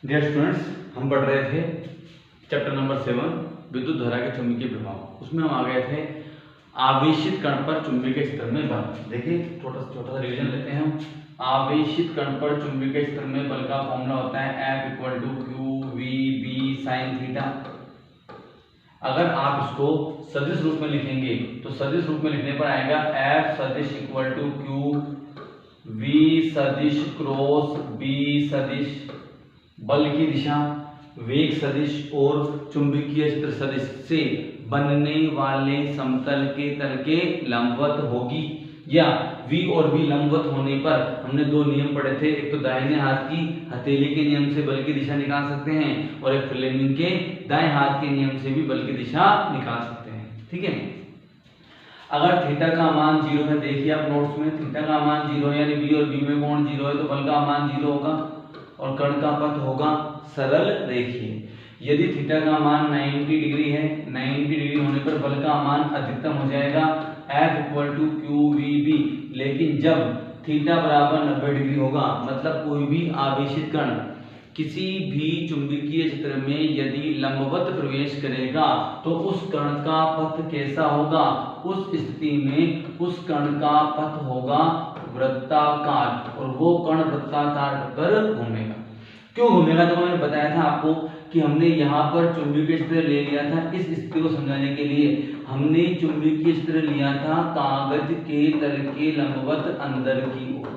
Dear students, हम पढ़ रहे थे चैप्टर नंबर 7 विद्युत धारा के चुंबकीय प्रभाव। उसमें हम आ गए थे आवेशित कण पर चुंबकीय क्षेत्र में बल। देखिए छोटा सा रिवीजन लेते हैं हम। आवेशित कण पर चुंबकीय क्षेत्र में बल का फॉर्मूला होता है F = QVB sin थीटा। अगर आप इसको सदिश रूप में लिखेंगे तो सदिश रूप में लिखने पर आएगा F सदिश = Q V सदिश क्रॉस B सदिश बल की दिशा, वेग सदिश और चुंबकीय क्षेत्र सदिश से बनने वाले समतल के तल के लंबवत होगी। या V और B लंबवत होने पर हमने दो नियम पढ़े थे, एक तो दाहिने हाथ की हथेली के नियम से बल की दिशा निकाल सकते हैं और एक फ्लेमिंग के दाएं हाथ के नियम से भी बल की दिशा निकाल सकते हैं। ठीक है, अगर थीटा का मान 0 है, देखिए आप नोट्स में थीटा का मान 0 है, यानी B और B में कोण 0 है तो बल का मान 0 होगा और कण का पथ होगा सरल रेखीय। यदि थीटा का मान 90 डिग्री है, 90 डिग्री होने पर बल का मान अधिकतम हो जाएगा F = QVB। लेकिन जब थीटा बराबर 90 डिग्री होगा, मतलब कोई भी आवेशित कण किसी भी चुंबकीय क्षेत्र में यदि लंबवत प्रवेश करेगा तो उस कण का पथ कैसा होगा? उस स्थिति में उस कण का पथ होगा वृत्ताकार और वो कण वृत्ताकार पर घूमेगा। क्यों घूमेगा? तो मैंने बताया था आपको कि हमने यहाँ पर चुंबकीय क्षेत्र ले लिया था। इस स्थिति को समझाने के लिए हमने चुंबकीय क्षेत्र लिया था कागज के तल के लंबवत अंदर की ओर।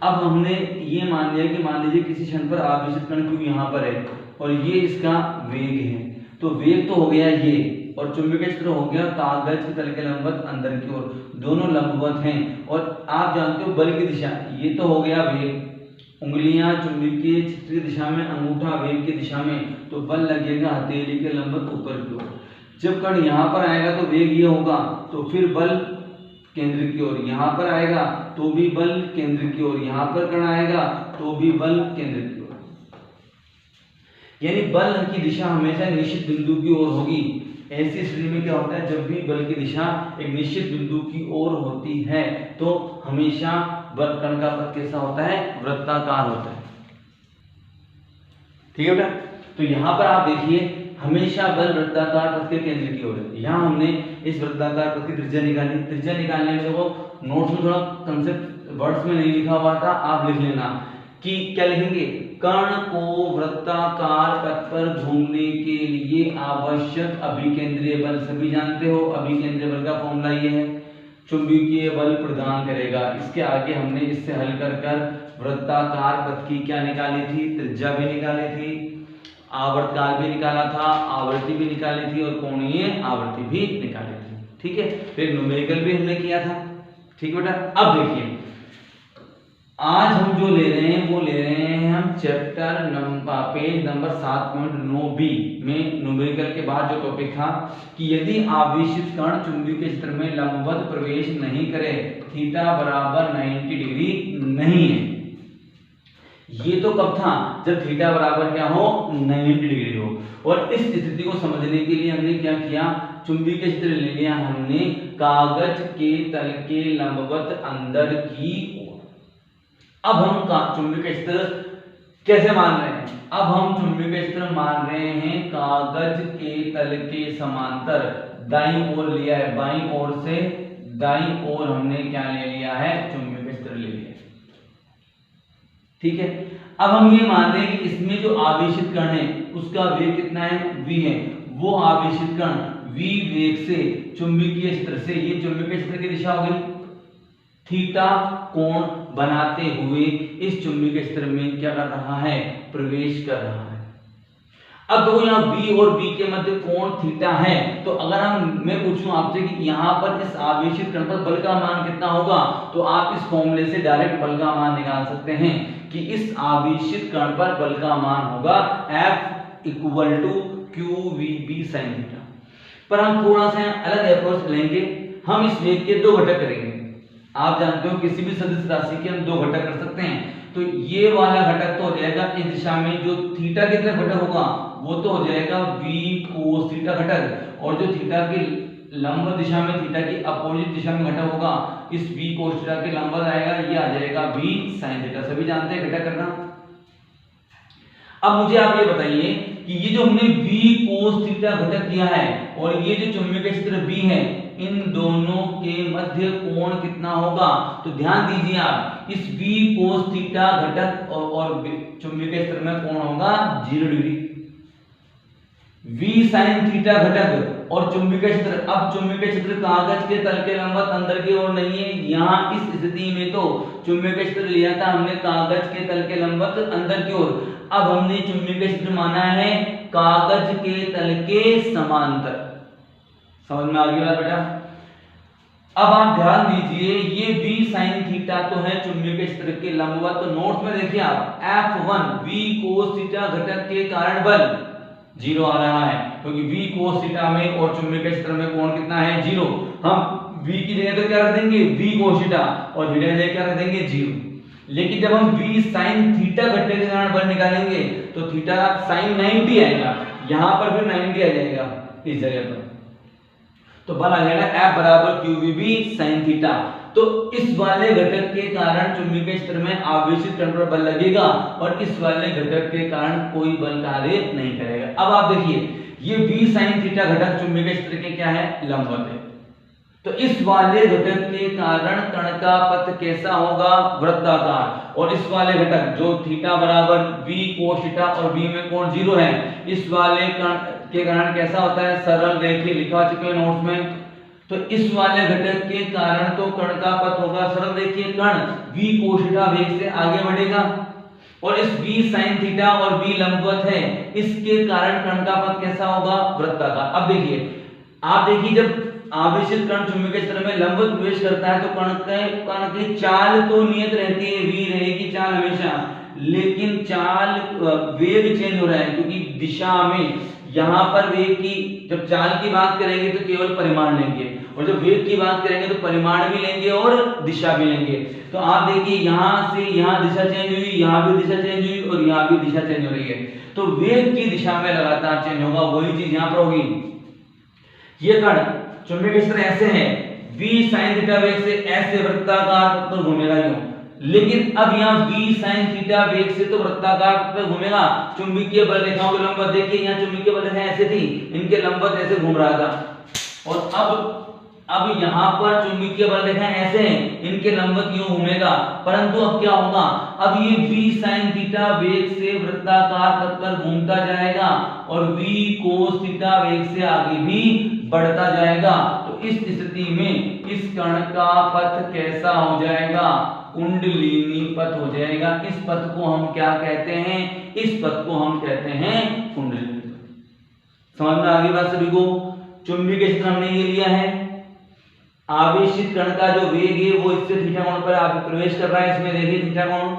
अब हमने ये मान लिया कि मान लीजिए किसी क्षण पर आवेशित कण Q यहाँ पर है और ये इसका वेग है, तो वेग तो हो गया ये और चुंबकीय क्षेत्र हो गया कागज के तल के लंबवत अंदर की ओर, दोनों लंबवत हैं। और आप जानते हो बल की दिशा, ये तो हो गया वेग, उंगलियां चुंबकीय क्षेत्र की दिशा में, अंगूठा वेग की दिशा में, तो बल लगेगा हथेली के लंबवत ऊपर की ओर। जब कण यहाँ पर आएगा तो वेग ये होगा, तो फिर बल केंद्र की ओर, यहाँ पर आएगा तो भी बल केंद्र की ओर, यहाँ पर कण आएगा तो भी बल केंद्र की ओर। यानी बल की दिशा हमेशा निश्चित बिंदु की ओर होगी। ऐसी स्थिति में क्या होता है, जब भी बल की दिशा एक निश्चित बिंदु की ओर होती है तो हमेशा बल कण का पथ कैसा होता है? वृत्ताकार होता है। ठीक है बेटा, तो यहाँ पर आप देखिए हमेशा बल वृत्ताकार पथ के केंद्र की ओर है। यहाँ हमने इस वृत्ताकार पथ की त्रिज्या निकाली। त्रिज्या निकालने में देखो नोट्स में थोड़ा कंसेप्ट वर्ड्स में नहीं लिखा हुआ था, आप लिख लेना कि क्या लिखेंगे, कण को वृत्ताकार पथ पर घूमने के लिए आवश्यक अभिकेंद्रीय बल। सभी जानते हो अभिकेंद्रीय बल का फॉर्मूला ये है, चुंबकीय बल प्रदान करेगा। इसके आगे हमने इससे हल कर वृत्ताकार पथ की क्या निकाली थी? त्रिज्या भी निकाली थी, आवर्तकाल भी निकाला था, आवृत्ति भी निकाली थी और कोणीय आवृत्ति भी निकाली थी। ठीक है, फिर न्यूमेरिकल भी हमने किया था। ठीक है बेटा, अब देखिए आज हम जो ले रहे हैं वो ले रहे हैं हम chapter number page number 7.9b में न्यूमेरिकल के बाद जो टॉपिक था कि यदि आवेशित कण चुंबकीय क्षेत्र में लंबवत प्रवेश नहीं करे, थीटा बराबर 90 डिग्री नहीं है। ये तो कब था? जब थीटा बराबर क्या हो? 90 डिग्री हो। और इस स्थिति को समझने के लिए हमने क्या किया, चुंबकीय क्षेत्र ले लिया हमने कागज के तल के लंबवत अंदर की ओर। अब हम चुंबकीय क्षेत्र कैसे मान रहे हैं? अब हम चुंबकीय क्षेत्र मान रहे हैं कागज के तल के समांतर, दाईं ओर लिया है, बाईं ओर से दाईं ओर हमने क्या ले लिया है? चुंबकीय क्षेत्र ले लिया है। ठीक है, अब हम ये मान रहे हैं कि इसमें जो आवेशित कण है उसका वेग कितना है? v है। वो आवेशित कण v वेग से चुंबकीय क्षेत्र से, ये चुंबकीय क्षेत्र की दिशा हो गई, थीटा कोण बनाते हुए इस चुंबकीय क्षेत्र में क्या कर रहा है? प्रवेश कर रहा है। अब देखो यहाँ B और B के मध्य कोण थीटा है, तो अगर मैं पूछूं आपसे कि यहाँ पर इस आवेशित कण पर बल का मान कितना होगा, तो आप इस फॉर्मूले से डायरेक्ट बल का मान निकाल सकते हैं कि इस आवेशित कण पर बल का मान होगा F = QVB sin थीटा। पर हम थोड़ा सा अलग अप्रोच लेंगे, हम इस वेग के दो घटक करेंगे। आप जानते हो किसी भी सदिश राशि के हम दो घटक कर सकते हैं, तो ये वाला घटक तो हो जाएगा इस दिशा में, जो थीटा की तरफ घटक होगा वो तो हो जाएगा v cos थीटा घटक, और जो थीटा की लंब दिशा में, थीटा की अपोजिट दिशा में घटक होगा, इस v cos थीटा के लंबवत आएगा, ये आ जाएगा v sin थीटा। सभी जानते हैं घटक करना। अब मुझे आप ये बताइए कि ये जो हमने v cos थीटा घटक दिया है और ये जो चुंबकीय क्षेत्र b है, इन दोनों के मध्य कोण कितना होगा? तो ध्यान दीजिए आप, इस v cos थीटा घटक और चुंबकीय क्षेत्र में कोण होगा 0 डिग्री। v sin थीटा घटक और चुंबकीय क्षेत्र, अब चुंबकीय क्षेत्र कागज के तल के लंबवत अंदर की ओर नहीं है, यहाँ इस स्थिति में तो चुंबकीय क्षेत्र लिया था हमने कागज के तल के लंबवत अंदर की ओर, अब हमने चुंबकीय क्षेत्र माना है कागज के तल के समांतर। समझ में आ गई बात बेटा? अब आप ध्यान दीजिए, ये v sin थीटा तो है चुंबकीय क्षेत्र के लंबवत, तो नोट्स में देखिए आप F1 v cos थीटा घटक के कारण बल 0 आ रहा है, क्योंकि v cos थीटा में और चुंबकीय क्षेत्र में कोण कितना है? 0। हम v की जगह तो क्या रख देंगे? v cos थीटा, और v की जगह क्या रख देंगे? 0। लेकिन जब हम v sin थीटा घटक के कारण बल निकालेंगे तो थीटा sin 90 आएगा, यहां पर फिर 90 आ जाएगा इस जगह पर, तो बल आ जाएगा F बराबर QVB sin थीटा। तो इस वाले घटक के कारण चुंबकीय क्षेत्र में आवेशित कण पर बल लगेगा और इस वाले घटक के कारण कोई बल कार्य नहीं करेगा। अब आप देखिए, ये v sin थीटा घटक चुंबकीय क्षेत्र के क्या है? लंबवत है। तो इस वाले घटक के कारण कण का पथ कैसा होगा? वृत्ताकार। और इस वाले घटक जो थीटा बराबर v cos थीटा और v में कोण 0 है, इस वाले कण के कारण कैसा होता है? सरल रेखीय, लिखा चुके हैं नोट्स में। तो इस वाले घटक के कारण तो कण का पथ होगा सरल रेखीय, कण v cos थीटा वेग से आगे बढ़ेगा और इस v sin थीटा और v लंबवत है, इसके कारण कण का पथ कैसा होगा? वृत्ताकार। अब देखिए, आप देखिए, जब आवेशित कण चुंबकीय क्षेत्र में लंबवत प्रवेश करता है तो कण की चाल तो नियत रहती है, v रहेगी चाल हमेशा, लेकिन चाल वेग चेंज हो रहा है, क्योंकि दिशा में यहाँ पर वेग की, जब चाल की बात करेंगे तो केवल परिमाण लेंगे और जब वेग की बात करेंगे तो परिमाण भी लेंगे और दिशा भी लेंगे। तो आप देखिए, यहाँ से यहाँ दिशा चेंज हुई, यहाँ भी दिशा चेंज हुई और यहाँ भी दिशा चेंज हो रही है, तो वेग की दिशा में लगातार चेंज होगा, वही चीज यहाँ पर होगी। ये कण चुंबकीय क्षेत्र ऐसे है, v sin थीटा वेग से ऐसे वृत्ताकार पर घूमेगा यूं, लेकिन अब यहाँ v sin थीटा वेग से तो वृत्ताकार पर घूमेगा, चुंबकीय बल रेखाओं के लंबवत देखिए, यहाँ चुंबकीय बल रेखा ऐसे थी, इनके लंबवत ऐसे घूम रहा था, और अब यहाँ पर चुंबकीय बल रेखा ऐसे हैं, इनके लंबवत यूं घूमेगा, परंतु अब क्या होगा? अब ये v sin थीटा वेग से वृत्ताकार पथ पर घूमता जाएगा और v cos थीटा वेग से आगे भी बढ़ता जाएगा। तो इस स्थिति में इस कण का पथ कैसा हो जाएगा? कुंडलिनी पथ हो जाएगा। इस पथ को हम क्या कहते हैं? इस पथ को हम कहते हैं कुंडलिनी पथ। समझ में आ गई बात सभी को? चुंबकीय क्षेत्र हमने ये लिया है, आवेशित कण का जो वेग है वो इससे थीटा कोण पर आगे प्रवेश कर रहा है, इसमें देखिए थीटा कोण,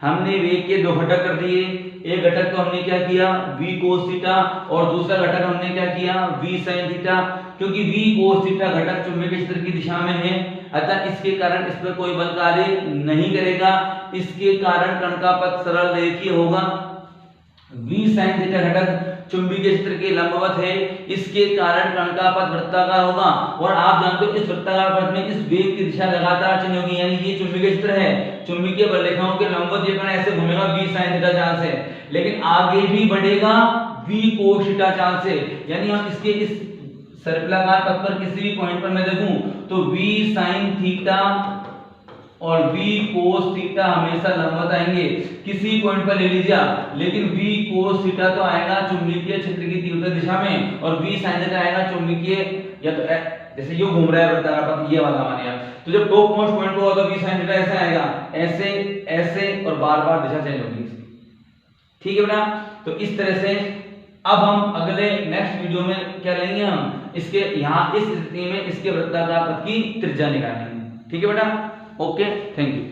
हमने वेग के दो घटक कर दिए, एक घटक तो हमने क्या किया? v cos थीटा, और दूसरा घटक हमने क्या किया? v sin theta. क्योंकि v cos थीटा घटक चुंबकीय क्षेत्र की दिशा में है, अतः इसके कारण इस पर कोई बल कार्य नहीं करेगा, इसके कारण कण का पथ सरल रेखीय होगा। v sin थीटा घटक चुंबकीय क्षेत्र के लंबवत है, इसके कारण कण का पथ वृत्ताकार होगा, और आप जानते हो इस वृत्ताकार पथ में इस वेग की दिशा लगातार चेंज होगी, यानी ये चुंबकीय क्षेत्र है, चुंबकीय बल रेखाओं के लंबवत ये कण ऐसे घूमेगा v sin थीटा चाल से, लेकिन आगे भी बढ़ेगा v cos थीटा चाल से, यानी हम इसके इस सर्पिलाकार पथ पर किसी भी पॉइंट पर मैं देखूं तो v sin थीटा और v cos थीटा हमेशा लंबवत आएंगे, किसी पॉइंट पर ले लीजिए, लेकिन v cos थीटा तो आएगा चुंबकीय क्षेत्र की तीव्रता दिशा में और v sin थीटा आएगा चुंबकीय, या तो जैसे ये घूम रहा है वृत्ताकार पथ, ये वाला मान लिया, तो जब टॉप मोस्ट पॉइंट पर होगा तो v sin थीटा ऐसे आएगा, ऐसे ऐसे, और बार-बार दिशा चेंज होगी इसकी। ठीक है बेटा? तो इस तरह से अब हम अगले नेक्स्ट वीडियो में क्या लेंगे? हम इसके यहाँ इस स्थिति में इसके वृत्ताकार पथ की त्रिज्या निकालेंगे। ठीक है बेटा? Okay, thank you.